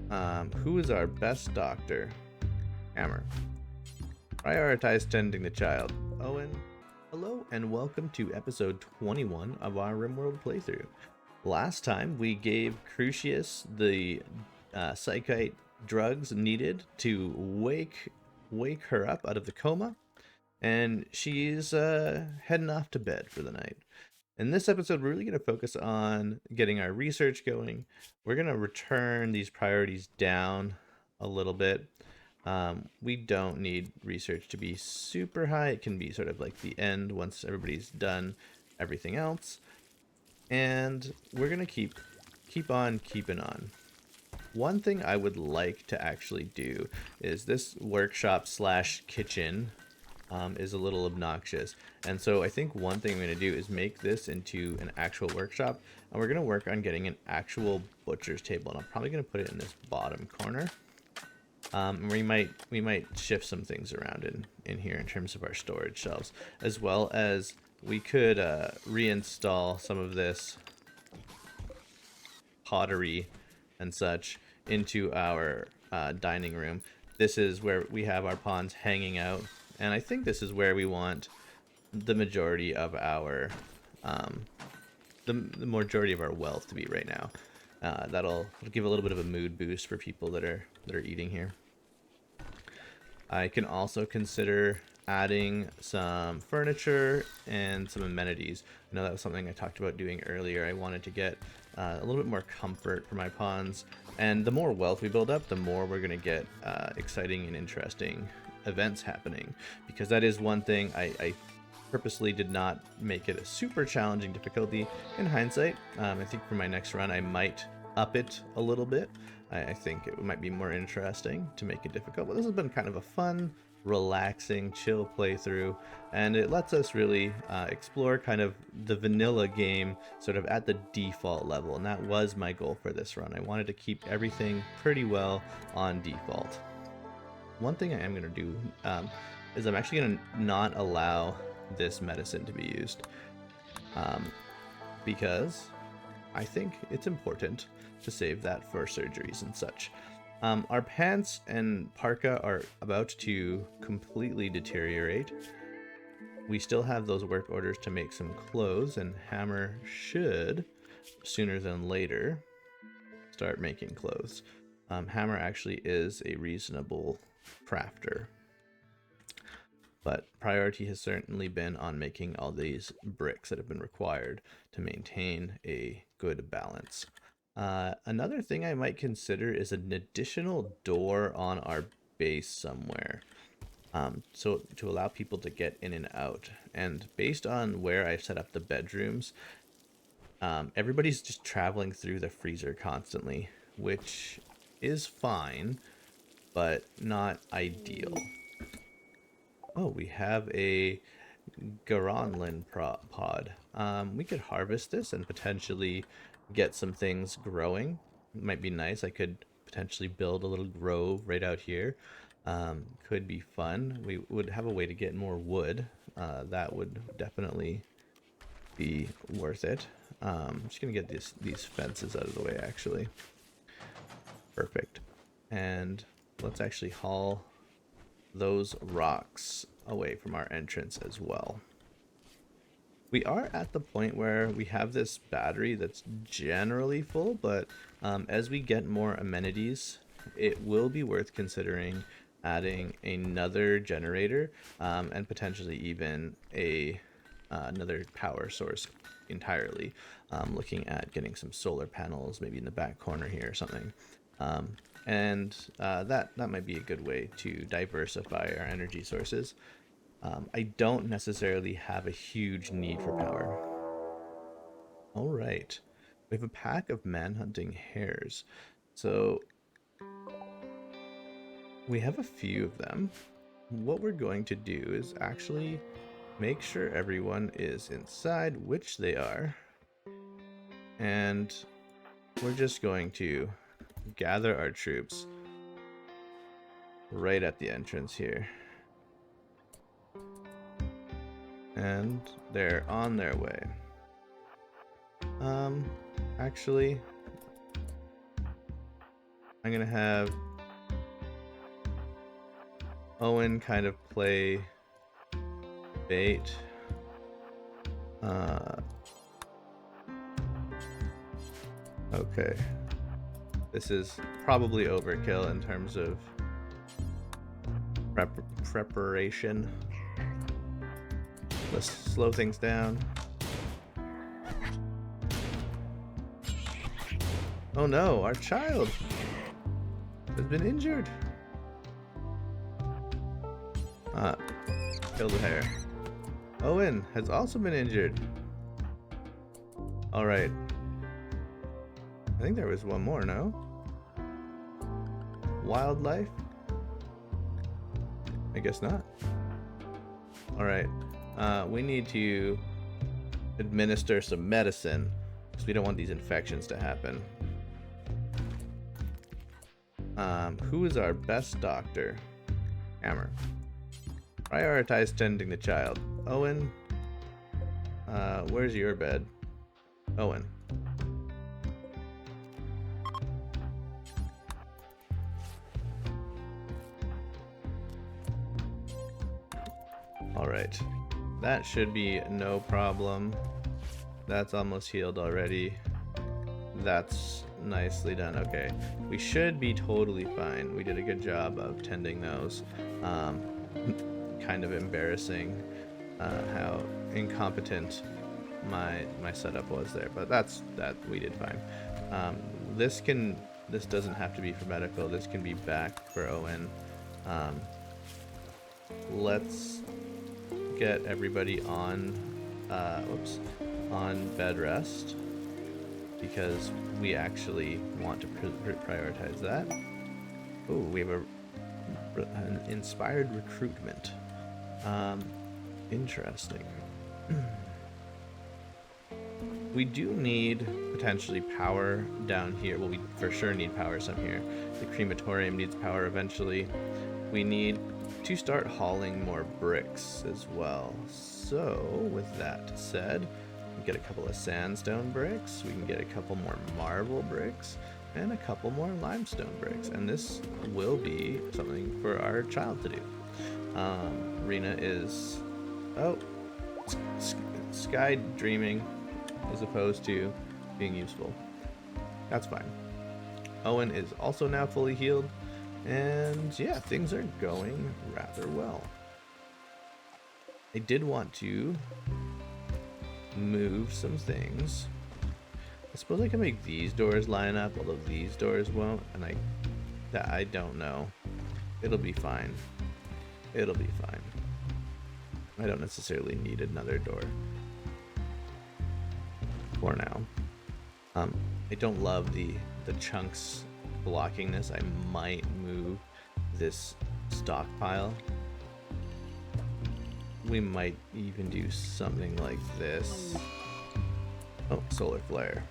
Who is our best doctor? Hammer. Prioritize tending the child. Owen. Hello and welcome to episode 21 of our Rimworld playthrough. Last time we gave Crucius the psychite drugs needed to wake her up out of the coma, and she's heading off to bed for the night. In this episode, we're really going to focus on getting our research going. We're going to return these priorities down a little bit. We don't need research to be super high. It can be sort of like the end once everybody's done everything else. And we're going to keep on keeping on. One thing I would like to actually do is this workshop slash kitchen is a little obnoxious. And so I think one thing I'm going to do is make this into an actual workshop, and we're going to work on getting an actual butcher's table, and I'm probably going to put it in this bottom corner. We might shift some things around in here in terms of our storage shelves, as well as we could reinstall some of this pottery and such into our dining room. This is where we have our pawns hanging out, and I think this is where we want the majority of our the majority of our wealth to be right now. That'll give a little bit of a mood boost for people that are eating here. I can also consider adding some furniture and some amenities. I know that was something I talked about doing earlier. I wanted to get a little bit more comfort for my pawns, and the more wealth we build up, the more we're going to get exciting and interesting events happening, because that is one thing I purposely did not make it a super challenging difficulty. In hindsight, I think for my next run I might up it a little bit. I think it might be more interesting to make it difficult, but this has been kind of a fun, relaxing, chill playthrough, and it lets us really explore kind of the vanilla game sort of at the default level, and that was my goal for this run. I wanted to keep everything pretty well on default. One thing I am going to do is I'm actually going to not allow this medicine to be used, because I think it's important to save that for surgeries and such. Our pants and parka are about to completely deteriorate. We still have those work orders to make some clothes, and Hammer should, sooner than later, start making clothes. Hammer actually is a reasonable crafter, but priority has certainly been on making all these bricks that have been required to maintain a good balance. Another thing I might consider is an additional door on our base somewhere, so to allow people to get in and out. And based on where I've set up the bedrooms, everybody's just traveling through the freezer constantly, which is fine, but not ideal. Oh, we have a Garanlin pod. We could harvest this and potentially get some things growing. It might be nice. I could potentially build a little grove right out here. Could be fun. We would have a way to get more wood. That would definitely be worth it. I'm just gonna get these fences out of the way, actually. Perfect. And let's actually haul those rocks away from our entrance as well. We are at the point where we have this battery that's generally full, but as we get more amenities, it will be worth considering adding another generator, and potentially even another power source entirely. Looking at getting some solar panels maybe in the back corner here or something. And that might be a good way to diversify our energy sources. I don't necessarily have a huge need for power. All right, we have a pack of man-hunting hares. So we have a few of them. What we're going to do is actually make sure everyone is inside, which they are. And we're just going to gather our troops right at the entrance here. And they're on their way. Actually, I'm gonna have Owen kind of play bait. Okay. This is probably overkill in terms of preparation. Let's slow things down. Oh no, our child has been injured. Kill the hare. Owen has also been injured. Alright. I think there was one more, no? Wildlife? I guess not. Alright. We need to administer some medicine because we don't want these infections to happen. Who is our best doctor? Hammer. Prioritize tending the child. Owen. Where's your bed? Owen. Alright. That should be no problem. That's almost healed already. That's nicely done. Okay. We should be totally fine. We did a good job of tending those. Kind of embarrassing how incompetent my setup was there, but that we did fine. This doesn't have to be for medical. This can be back for Owen. Let's get everybody on on bed rest because we actually want to prioritize that. Oh, we have an inspired recruitment. Interesting. We do need potentially power down here. Well, we for sure need power some here. The crematorium needs power eventually. We need to start hauling more bricks as well. So, with that said, we can get a couple of sandstone bricks, we can get a couple more marble bricks, and a couple more limestone bricks. And this will be something for our child to do. Rena is, sky dreaming as opposed to being useful. That's fine. Owen is also now fully healed. And yeah, things are going rather well. I did want to move some things. I suppose I can make these doors line up, although these doors won't, and I don't know. It'll be fine. It'll be fine. I don't necessarily need another door for now. I don't love the chunks blocking this. I might move this stockpile. We might even do something like this. Oh, solar flare.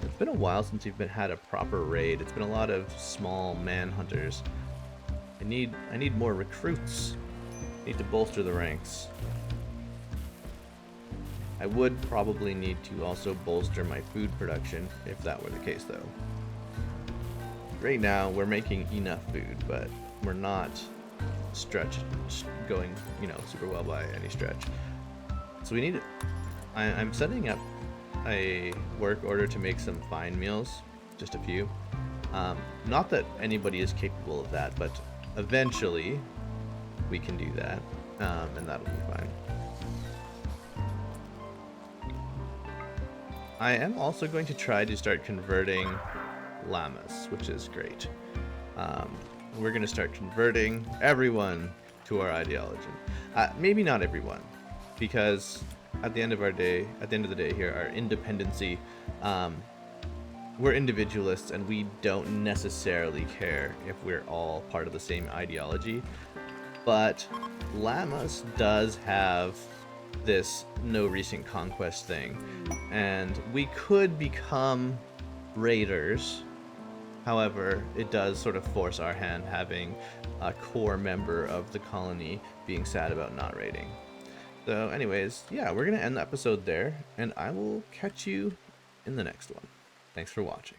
It's been a while since we've had a proper raid. It's been a lot of small manhunters. I need more recruits. I need to bolster the ranks. I would probably need to also bolster my food production if that were the case though. Right now we're making enough food, but we're not going, super well by any stretch. So we need, I'm setting up a work order to make some fine meals, just a few. Not that anybody is capable of that, but eventually we can do that, and that'll be fine. I am also going to try to start converting llamas, which is great. We're going to start converting everyone to our ideology. Maybe not everyone, because at the end of the day here, our independency, we're individualists and we don't necessarily care if we're all part of the same ideology. But Llamas does have this no recent conquest thing, and we could become raiders. However, it does sort of force our hand, having a core member of the colony being sad about not raiding. So anyways, yeah, we're gonna end the episode there, and I will catch you in the next one. Thanks for watching.